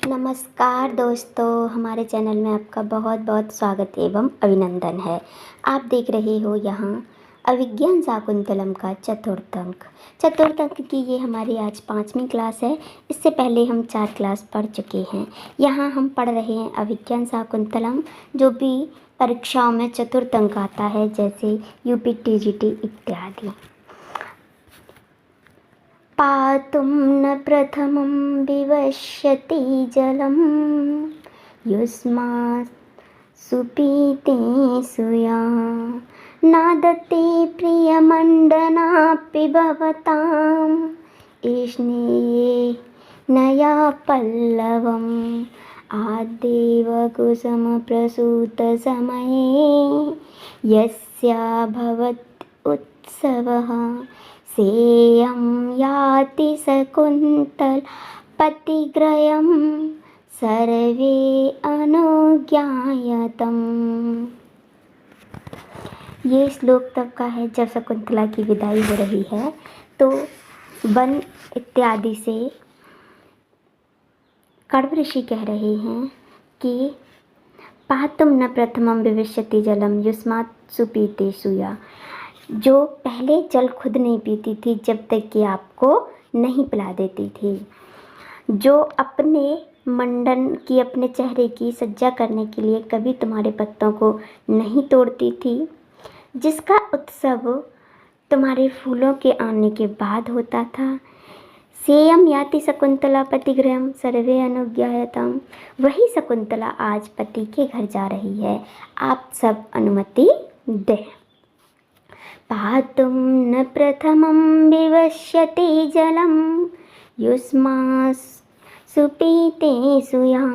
नमस्कार दोस्तों, हमारे चैनल में आपका बहुत बहुत स्वागत एवं अभिनंदन है। आप देख रहे हो यहाँ अभिज्ञान शाकुंतलम का चतुर्थ अंक की ये हमारी आज 5वीं क्लास है। इससे पहले हम 4 क्लास पढ़ चुके हैं। यहाँ हम पढ़ रहे हैं अभिज्ञान शाकुंतलम, जो भी परीक्षाओं में चतुर्थ अंक आता है, जैसे यूपी टीजीटी इत्यादि। पातुं न प्रथमं विवश्यति जलं युष्मात् सुपीते सुया नादते प्रियमण्डनापि भवताम् स्नेहनया पल्लवम् आद्येव कुसुमप्रसूतसमये यस्याभवत् उत्सवः सेयं याति शकुन्तलपतिग्रयं सर्वे अनुज्ञायतम्। ये श्लोक तब का है जब शकुंतला की विदाई हो रही है, तो वन इत्यादि से कण्व ऋषि कह रहे हैं कि पातुं न प्रथमं विविष्यति जलं युष्मात् सुपीते सुया। जो पहले जल खुद नहीं पीती थी जब तक कि आपको नहीं पिला देती थी, जो अपने मंडन की, अपने चेहरे की सज्जा करने के लिए कभी तुम्हारे पत्तों को नहीं तोड़ती थी, जिसका उत्सव तुम्हारे फूलों के आने के बाद होता था। सेयम याति शकुंतला पतिगृहम सर्वे अनुज्ञायतम। वही शकुंतला आज पति के घर जा रही है, आप सब अनुमति दें। पातुं न प्रथमं विवश्यति जलं युष्मात् सुपीते सुया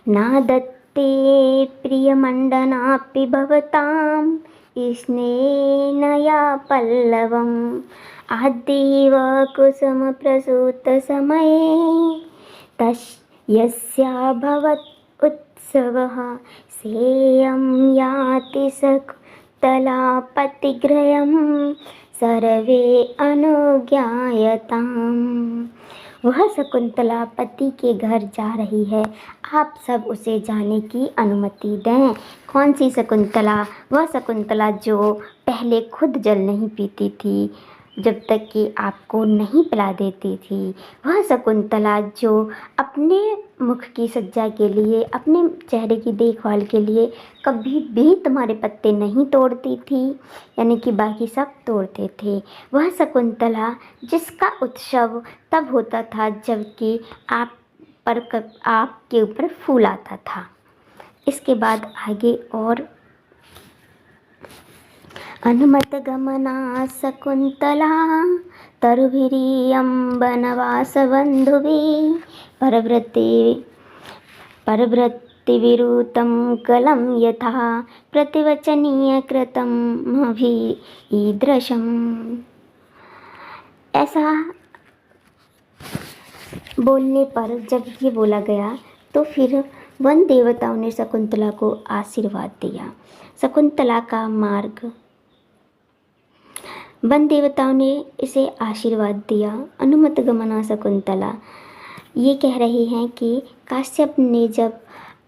नादत्ते प्रियमण्डनापि भवतां स्नेहनया पल्लवम् आद्येव कुसुमप्रसूतसमये यस्याभवत् उत्सवः सेयं याति शकुन्तलापतिग्रयं सर्वे अनुज्ञायताम्। वह शकुंतला पति के घर जा रही है, आप सब उसे जाने की अनुमति दें। कौन सी शकुंतला? वह शकुंतला जो पहले खुद जल नहीं पीती थी जब तक कि आपको नहीं पिला देती थी। वह शकुंतला जो अपने मुख की सज्जा के लिए, अपने चेहरे की देखभाल के लिए कभी भी तुम्हारे पत्ते नहीं तोड़ती थी, यानी कि बाकी सब तोड़ते थे। वह शकुंतला जिसका उत्सव तब होता था जबकि आपके ऊपर फूल आता था। इसके बाद आगे और अनुमतगमना शकुंतला तरुभिरीयम्बनवासबन्धुभिः परवृत्तिविरुतं कलं यथा प्रतिवचनीयकृतमभिईदृशम्। ऐसा बोलने पर जब ये बोला गया तो फिर वन देवताओं ने शकुंतला को आशीर्वाद दिया। शकुंतला का मार्ग, वन देवताओं ने इसे आशीर्वाद दिया। अनुमत गमना शकुंतला ये कह रहे हैं कि काश्यप ने जब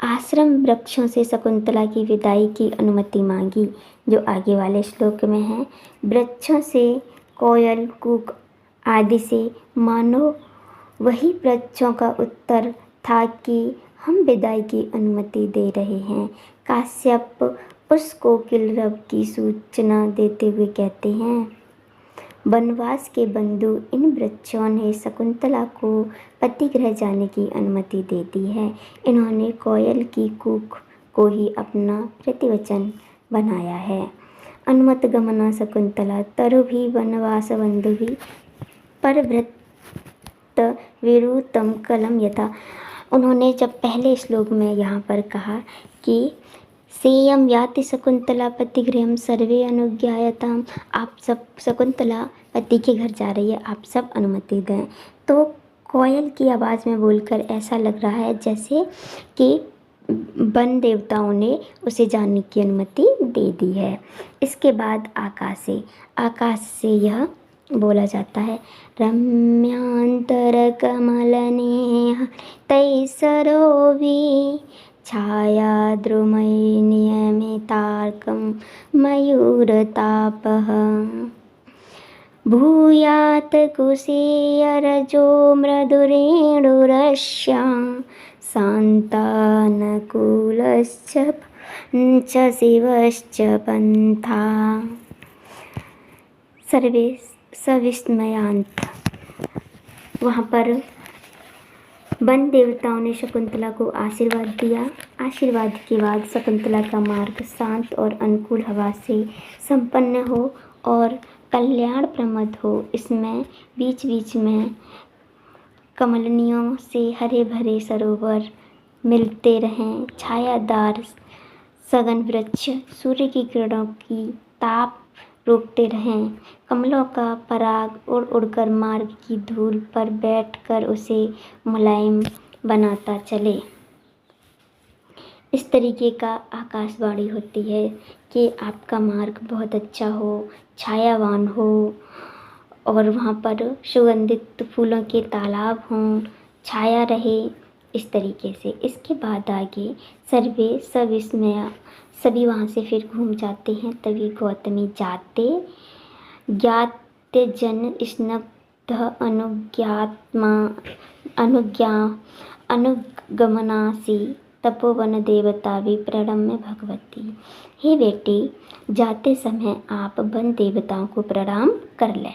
आश्रम वृक्षों से शकुंतला की विदाई की अनुमति मांगी, जो आगे वाले श्लोक में है, वृक्षों से, कोयल, कूक आदि से, मानो वही वृक्षों का उत्तर था कि हम विदाई की अनुमति दे रहे हैं। काश्यप उस कोकिलरव की सूचना देते हुए कहते हैं, वनवास के बंधु इन वृक्षों ने शकुंतला को पतिगृह जाने की अनुमति दे दी है। इन्होंने कोयल की कूक को ही अपना प्रतिवचन बनाया है। अनुमत गमना शकुंतला तरुभि वनवास बंधुभि परवृत्त विरुतम कलम यथा। उन्होंने जब पहले श्लोक में यहाँ पर कहा कि सेयम याति शकुंतला पतिगृहम सर्वे अनुज्ञायताम, आप सब, शकुंतला पति के घर जा रही है, आप सब अनुमति दें, तो कोयल की आवाज़ में बोलकर ऐसा लग रहा है जैसे कि वन देवताओं ने उसे जाने की अनुमति दे दी है। इसके बाद आकाश से यह बोला जाता है। रम्यांतरकमलनेह तैसरोवि छायाद्रुमयि नियमितार्कं मयूरतापः भूयात् कुशीयरजो मृदुरेणुरश्यां शान्तानुकूलश्च शिवश्च पन्था। सर्वे सविस्मयांत। वहाँ पर वन देवताओं ने शकुंतला को आशीर्वाद दिया। आशीर्वाद के बाद शकुंतला का मार्ग शांत और अनुकूल हवा से संपन्न हो और कल्याणप्रद हो। इसमें बीच बीच में कमलनियों से हरे भरे सरोवर मिलते रहें। छायादार सघन वृक्ष सूर्य की किरणों की ताप रोकते रहें। कमलों का पराग उड़ उड़कर मार्ग की धूल पर बैठकर उसे मुलायम बनाता चले। इस तरीके का आकाशवाणी होती है कि आपका मार्ग बहुत अच्छा हो, छायावान हो और वहाँ पर सुगंधित फूलों के तालाब हों, छाया रहे, इस तरीके से। इसके बाद आगे सर्वे सविस्मया, सभी वहाँ से फिर घूम जाते हैं। तभी गौतमी जाते ज्ञात जन स्नग्ध अनुगमनासी तपोवन देवता भी प्रणम्य भगवती। हे बेटी, जाते समय आप वन देवताओं को प्रणाम कर लें।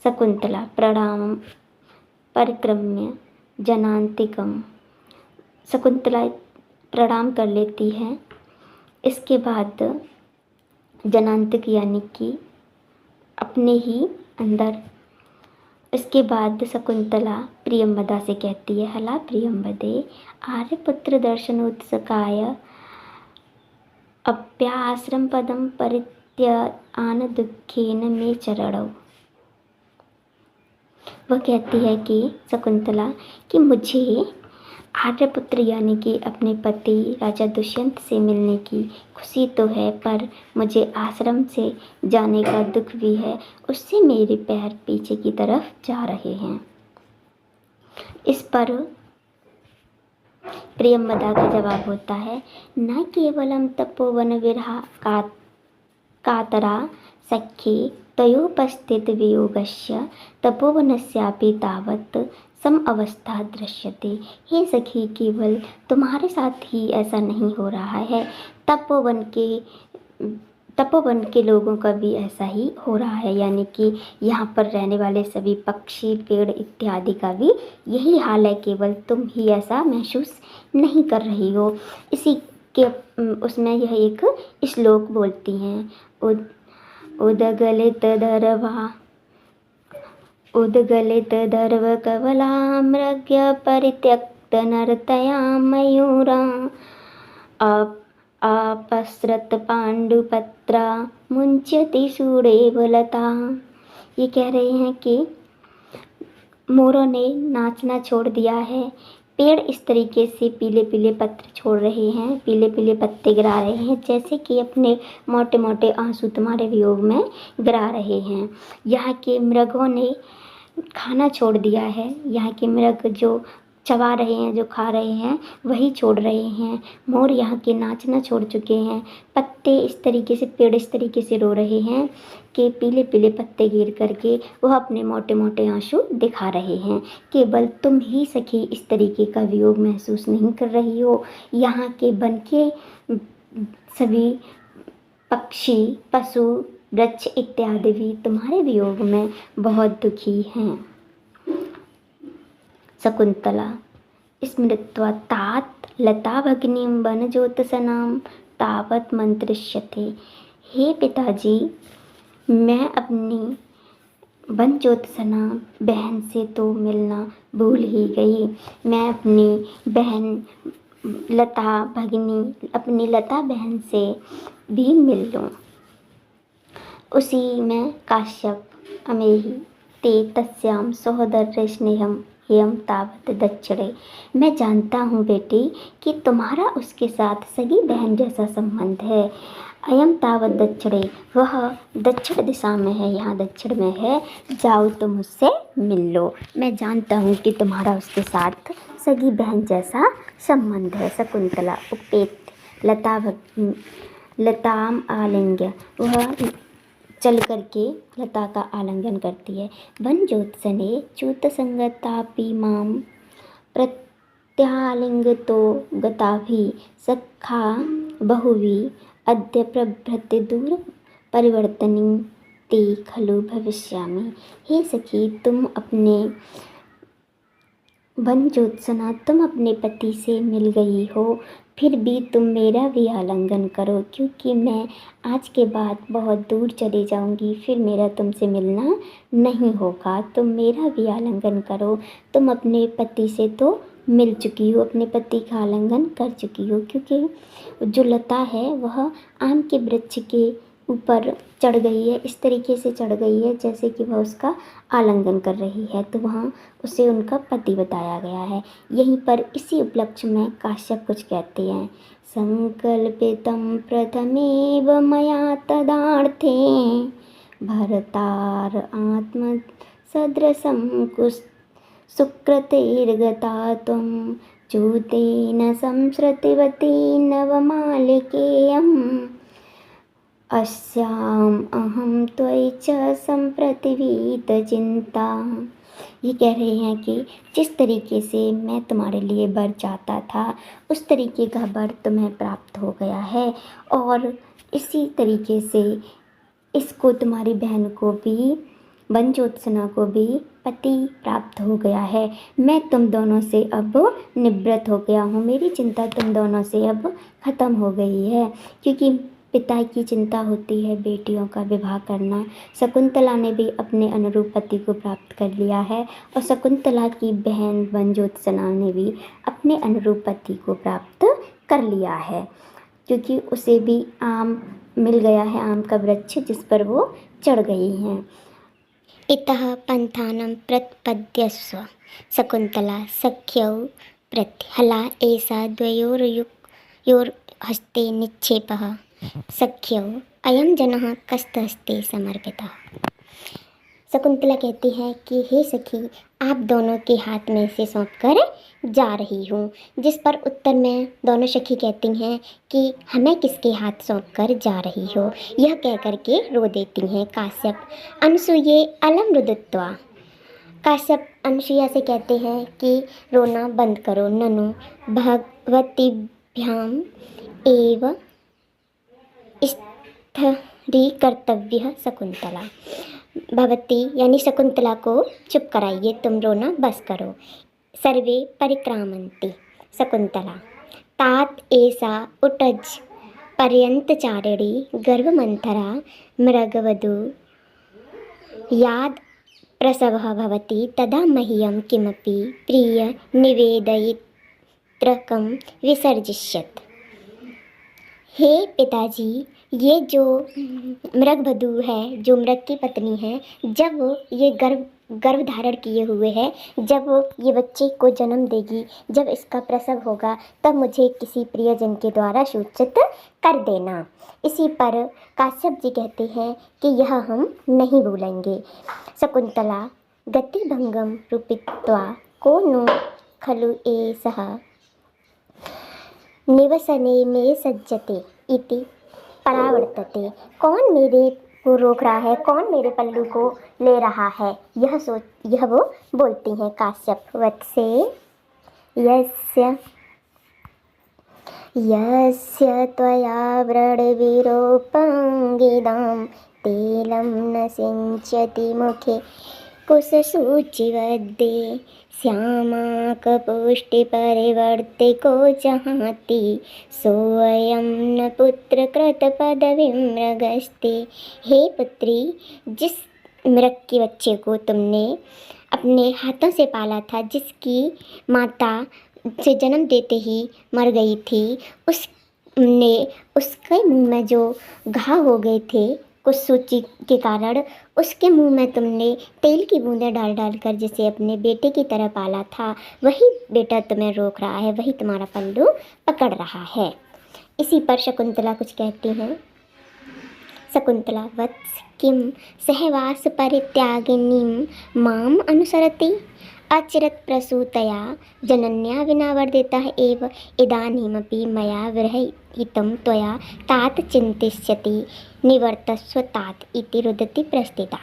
शकुंतला प्रणाम परिक्रम्य जनांतिकम, शकुंतला प्रणाम कर लेती है। इसके बाद जनांतिक यानी कि अपने ही अंदर। इसके बाद शकुंतला प्रियंवदा से कहती है, हला प्रियंवदे आर्यपुत्र दर्शनोत्सुकाय अप्याश्रम पदम परित्यान दुखेन मे चरणौ। वह कहती है कि शकुंतला कि मुझे आर्यपुत्र यानी कि अपने पति राजा दुष्यंत से मिलने की खुशी तो है, पर मुझे आश्रम से जाने का दुख भी है। उससे मेरे पैर पीछे की तरफ जा रहे हैं। इस पर प्रियंवदा का जवाब होता है, न केवलम तपोवन विरहा कातरा सख्ये तयोपस्थित वियोगस्य तपोवनस्यापि तावत् सम अवस्था दृश्यते। हे सखी, केवल तुम्हारे साथ ही ऐसा नहीं हो रहा है, तपोवन के लोगों का भी ऐसा ही हो रहा है। यानी कि यहाँ पर रहने वाले सभी पक्षी पेड़ इत्यादि का भी यही हाल है, केवल तुम ही ऐसा महसूस नहीं कर रही हो। इसी के उसमें यह एक श्लोक बोलती हैं, उदगलित दर्वकवलामृग्य परित्यक्त नर्तया मयूरा अपसृत पांडुपत्रा मुंच्यति सुरेव लता। ये कह रहे हैं कि मोरों ने नाचना छोड़ दिया है। पेड़ इस तरीके से पीले पीले पत्र छोड़ रहे हैं, पीले पीले पत्ते गिरा रहे हैं, जैसे कि अपने मोटे मोटे आंसू तुम्हारे वियोग में गिरा रहे हैं। यहाँ के मृगों ने खाना छोड़ दिया है। यहाँ के मृग जो चबा रहे हैं, जो खा रहे हैं, वही छोड़ रहे हैं। मोर यहाँ के नाचना छोड़ चुके हैं। पत्ते इस तरीके से, पेड़ इस तरीके से रो रहे हैं कि पीले पीले पत्ते गिर करके वह अपने मोटे मोटे आंसू दिखा रहे हैं। केवल तुम ही सखी इस तरीके का वियोग महसूस नहीं कर रही हो। यहाँ के वन के सभी पक्षी, पशु, वृक्ष इत्यादि भी तुम्हारे वियोग में बहुत दुखी हैं। शकुंतला स्मृत्वा तात लता भगिनीं वनज्योत्सनां तावत् मंत्रिष्यते। हे पिताजी, मैं अपनी वनज्योत्सना बहन से तो मिलना भूल ही गई। मैं अपनी बहन लता भगिनी, अपनी लता बहन से भी मिल लूँ। उसी में काश्यप अमेहि ते तस्याम सहोदर स्नेहम एवं तावत दक्षिणे। मैं जानता हूँ बेटी कि तुम्हारा उसके साथ सगी बहन जैसा संबंध है। अयम तावत दक्षिणे, वह दक्षिण दिशा में है, यहाँ दक्षिण में है, जाओ तुम उससे मिल लो। मैं जानता हूँ कि तुम्हारा उसके साथ सगी बहन जैसा संबंध है। शकुंतला उपेत लताम आलिंग्य, वह चल करके लता का आलिंगन करती है। वन ज्योत्सने च्युत संगतापि माम प्रत्यालिंगतो गताभि सखा बहुवी अद्य प्रभृति दूर परिवर्तनी ते खलु भविष्यामि। हे सखी, तुम अपने वन ज्योत्सना, तुम अपने पति से मिल गई हो, फिर भी तुम मेरा भी आलिंगन करो, क्योंकि मैं आज के बाद बहुत दूर चली जाऊंगी, फिर मेरा तुमसे मिलना नहीं होगा। तुम मेरा भी आलिंगन करो। तुम अपने पति से तो मिल चुकी हो, अपने पति का आलिंगन कर चुकी हो, क्योंकि जो लता है वह आम के वृक्ष के ऊपर चढ़ गई है, इस तरीके से चढ़ गई है जैसे कि वह उसका आलिंगन कर रही है, तो वहाँ उसे उनका पति बताया गया है। यहीं पर इसी उपलक्ष्य में काश्यप कुछ कहते हैं। संकल्पितं प्रथमेव मया तदार्थे भरतार आत्म सदृशं सुकृतिर्गता त्वं च्युतेन संसृतिवती नवमालिकेयम् अस्याम अहम त्वयि च संप्रतिवीत चिंता। ये कह रहे हैं कि जिस तरीके से मैं तुम्हारे लिए वर चाहता था, उस तरीके का वर तुम्हें प्राप्त हो गया है, और इसी तरीके से इसको, तुम्हारी बहन को भी, वन ज्योत्सना को भी पति प्राप्त हो गया है। मैं तुम दोनों से अब निवृत्त हो गया हूँ, मेरी चिंता तुम दोनों से अब ख़त्म हो गई है, क्योंकि पिता की चिंता होती है बेटियों का विवाह करना। शकुंतला ने भी अपने अनुरूप पति को प्राप्त कर लिया है, और शकुंतला की बहन वन ज्योत्सना ने भी अपने अनुरूप पति को प्राप्त कर लिया है, क्योंकि उसे भी आम मिल गया है, आम का वृक्ष जिस पर वो चढ़ गई हैं। इतः पंथानं प्रतिपद्यस्व शकुंतला सख्यौ प्रत्यहला एषा द्वयोर्हस्ते निक्षेपः सख्यौ अयम जनः कस्तहस्ते समर्पितः। शकुंतला कहती है कि हे सखी, आप दोनों के हाथ में से सौंप कर जा रही हूँ, जिस पर उत्तर में दोनों सखी कहती हैं कि हमें किसके हाथ सौंप कर जा रही हो। यह कह कर के रो देती हैं। काश्यप अनुसूये अलम रुदित्वा, काश्यप अनुसुईया से कहते हैं कि रोना बंद करो। ननु भगवतीभ्याम एव स्थिरीकर्तव्यः शकुंतला, भवती यानी शकुंतला को चुप कराइए, तुम रोना बस करो। सर्वे परिक्रामन्ति शकुंतला तात एषा उटज पर्यंतचारिणी गर्भमंथरा मृगवधू याद प्रसवः भवति तदा मह्यं किमपि प्रिय निवेदयित्रकं विसर्जिष्यत्। हे पिताजी, ये जो मृगवधू है, जो मृग की पत्नी है, जब ये गर्भ धारण किए हुए है, जब ये बच्चे को जन्म देगी, जब इसका प्रसव होगा, तब मुझे किसी प्रियजन के द्वारा सूचित कर देना। इसी पर काश्यप जी कहते हैं कि यह हम नहीं भूलेंगे। शकुंतला गतिभंगम रूपित्वा को नो खलु एषः निवसने में सज्जते इति परावर्तते। कौन मेरे को रोक रहा है, कौन मेरे पल्लू को ले रहा है, यह वो बोलती हैं। काश्यप वत्से यस्य त्वया व्रणविरूपाङ्गिदां तेलं न सिञ्चति मुखे कुशसूचिवद्दे श्यामाकपुष्टिपरिवर्तिको जहाति सोऽयं न पुत्रकृतपदवीं मृगस्ते। हे पुत्री, जिस मृग के बच्चे को तुमने अपने हाथों से पाला था, जिसकी माता से जन्म देते ही मर गई थी, उसके मुंह में जो घाव हो गए थे कुछ सूची के कारण, उसके मुंह में तुमने तेल की बूंदें डाल डाल कर जिसे अपने बेटे की तरह पाला था, वही बेटा तुम्हें रोक रहा है, वही तुम्हारा पल्लू पकड़ रहा है। इसी पर शकुंतला कुछ कहती हैं। शकुन्तला वत्स किं सहवास परित्यागिनीं माम् अनुसरति अचिरत् प्रसूतया जनन्या विना वर्धितः एव इदानीमपि मया विरहितं त्वया तात चिन्तिष्यति निवर्तस्व तात इति रुदति प्रस्थिता।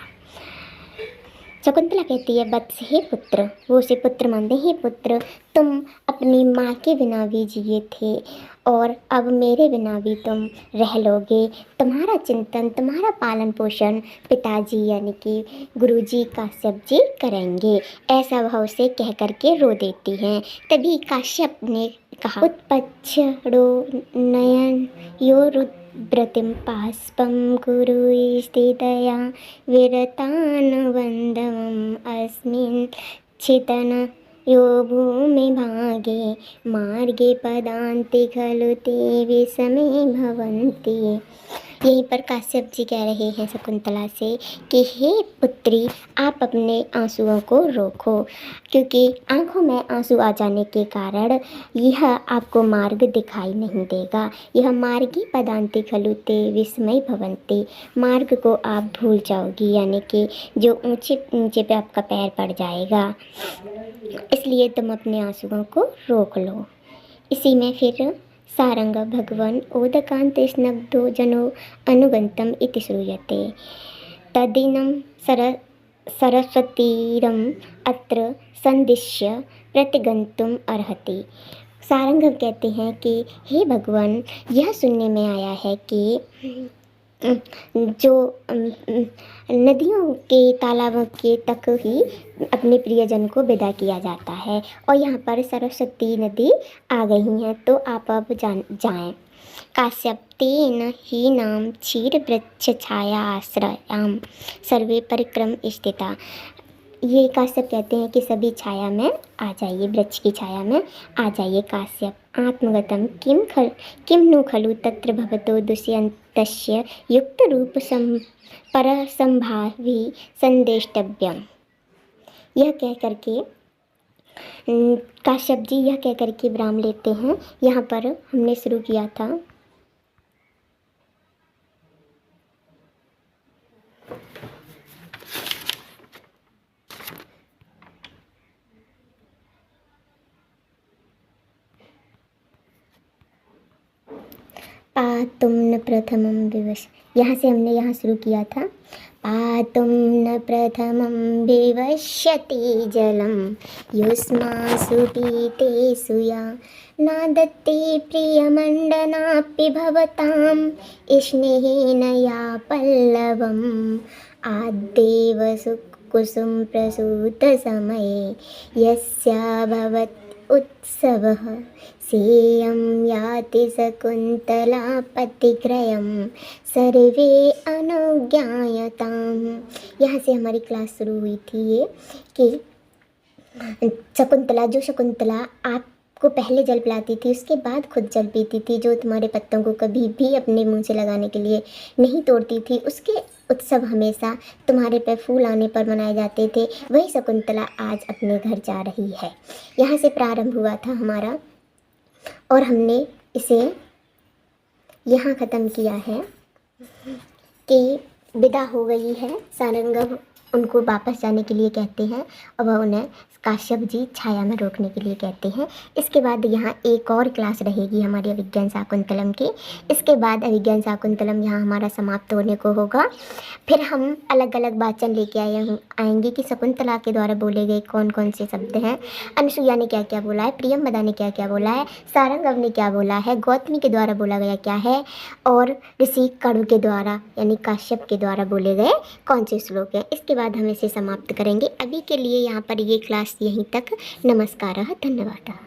शकुंतला कहती है वत्स हे पुत्र, वो उसे पुत्र मानते, हे पुत्र तुम अपनी माँ के बिना भी जिए थे और अब मेरे बिना भी तुम रह लोगे। तुम्हारा चिंतन, तुम्हारा पालन पोषण पिताजी यानी कि गुरुजी काश्यप जी करेंगे, ऐसा भाव से कह करके रो देती हैं। तभी काश्यप ने कहा उत्पच्छडो नयन योरुद्रतिम पास्पम गुरु स्थितया विरतानुबन्धम् अस्मिन् छितन यो भूमि भागे मार्गे पदान्ते खलु ते विषमे भवन्ति। यहीं पर काश्यप जी कह रहे हैं शकुंतला से कि हे पुत्री, आप अपने आंसुओं को रोको, क्योंकि आंखों में आंसू आ जाने के कारण यह आपको मार्ग दिखाई नहीं देगा। यह मार्गी पदान्ते खलु ते विस्मय भवन्ति, मार्ग को आप भूल जाओगी, यानी कि जो ऊंचे ऊंचे पे आपका पैर पड़ जाएगा, इसलिए तुम अपने आंसुओं को रोक लो। इसी में फिर सारंग भगवन् ओदकान्ते स्नग्धो जनो अनुगन्तम् इति श्रूयते। तद्दिनं सरस्वतीरम् अत्र संदिश्य प्रतिगन्तुम् अर्हति। सारंग कहते हैं कि हे भगवान, यह सुनने में आया है कि जो नदियों के तालाबों के तक ही अपने प्रियजन को विदा किया जाता है, और यहाँ पर सरस्वती नदी आ गई हैं, तो आप अब जाएं। काश्यप तेन ही नाम क्षीर वृक्ष छाया आश्रयाम सर्वे परिक्रम स्थिता। ये काश्यप कहते हैं कि सभी छाया में आ जाइए, वृक्ष की छाया में आ जाइए। काश्यप आत्मगतम किम नु खलु तत्र भवतो दुष्यन्तस्य युक्त रूप परसंभावी संदेष्टव्यम। यह कह करके काश्यप जी यह कह करके विराम लेते हैं। यहाँ पर हमने शुरू किया था पातुम न प्रथमम विवश, यहाँ से हमने यहाँ शुरू किया था। पातुम न प्रथमम विवश्यति जलम युष्मासु पीतेषु या नादत्ते प्रियमण्डनापि भवतां स्नेहेन या पल्लवम् आद्देव कुसुम प्रसूत समये यस्याभवत् उत्सवः सेयं याति शकुन्तला पतिग्रयं सर्वे अनुज्ञायताम्। यहाँ से हमारी क्लास शुरू हुई थी ये कि शकुन्तला आपको पहले जल पिलाती थी, उसके बाद खुद जल पीती थी, जो तुम्हारे पत्तों को कभी भी अपने मुंह से लगाने के लिए नहीं तोड़ती थी, उसके उत्सव हमेशा तुम्हारे पे फूल आने पर मनाए जाते थे, वही शकुन्तला आज अपने घर जा रही है। यहाँ से प्रारंभ हुआ था हमारा, और हमने इसे यहाँ ख़त्म किया है कि विदा हो गई है। सारंग उनको वापस जाने के लिए कहते हैं और वह उन्हें काश्यप जी छाया में रोकने के लिए कहते हैं। इसके बाद यहाँ एक और क्लास रहेगी हमारी अभिज्ञान शाकुंतलम की। इसके बाद अभिज्ञान शाकुंतलम यहाँ हमारा समाप्त होने को होगा। फिर हम अलग अलग वाचन लेके आएंगे कि शकुंतला के द्वारा बोले गए कौन कौन से शब्द हैं, अनुसुईया ने क्या क्या बोला है, प्रियंवदा ने क्या क्या बोला है, सारंगव ने क्या बोला है, गौतमी के द्वारा बोला गया क्या है, और ऋषि कणु के द्वारा यानी काश्यप के द्वारा बोले गए कौन से श्लोक हैं। इसके बाद हम इसे समाप्त करेंगे। अभी के लिए यहाँ पर ये क्लास यहीं तक। नमस्कारः, धन्यवादः।